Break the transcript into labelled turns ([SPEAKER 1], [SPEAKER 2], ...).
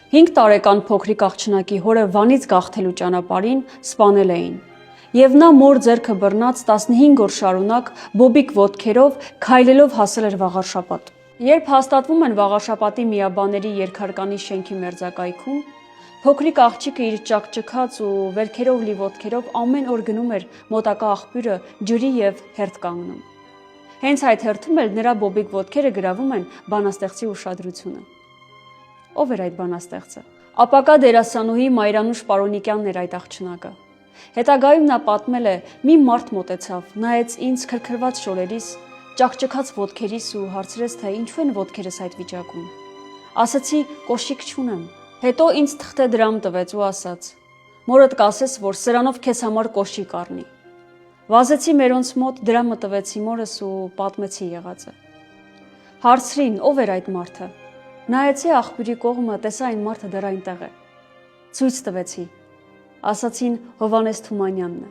[SPEAKER 1] 5 տարեկան փոքրիկ աղջնակի հորը Վանից գաղթելու ճանապարհին սպանել էին, եւ նա մոր ձեռքը բռնած 15 օր շարունակ բոբիկ ոտքերով քայլելով հասել էր Վաղարշապատ։ Երբ հաստատվում են Վաղարշապատի միաբաների երկհարկանի շենքի մերձակայքում, փոքրիկ աղջիկը իր ճակճքած ու վերքերով լի ոտքերով ամեն օր գնում էր մոտակա աղբյուրը ջրի եւ հերթ կանգնում։ Հենց այդ հերթում էլ նրա բոբիկ ոտքերը գրավում են բանաստեղծի ուշադրությունը։ Ով էր այդ բանաստեղծը։ Ապակա դերասանուհի Մայրանուշ Պարոնիկյանն էր այդ աղջնակը։ Հետագայում նա պատմել է. մի մարդ մոտեցավ, նայեց ինձ քրքրված շորերիս, ճակճքած ոտքերիս ու հարցրեց, թե ինչու են ոտքերս այդ վիճակում։ Ասացի՝ կոշիկ չունեմ։ Հետո ինձ թղթե դրամ տվեց ու ասաց. մորդ կասես, որ սրանով քեզ համար կոշիկ առնի։ Վազեցի մերոնց մոտ, դրամը տվեցի մորս ու պատմեցի եղածը։ Հարցրին, ով էր այդ մարդը։ Նայեցի աղբյուրի կողմը, տեսա այն մարդը դեռ այնտեղ է։ Ցույց տվեցի։ Ասացին Հովհաննես Թումանյանն է։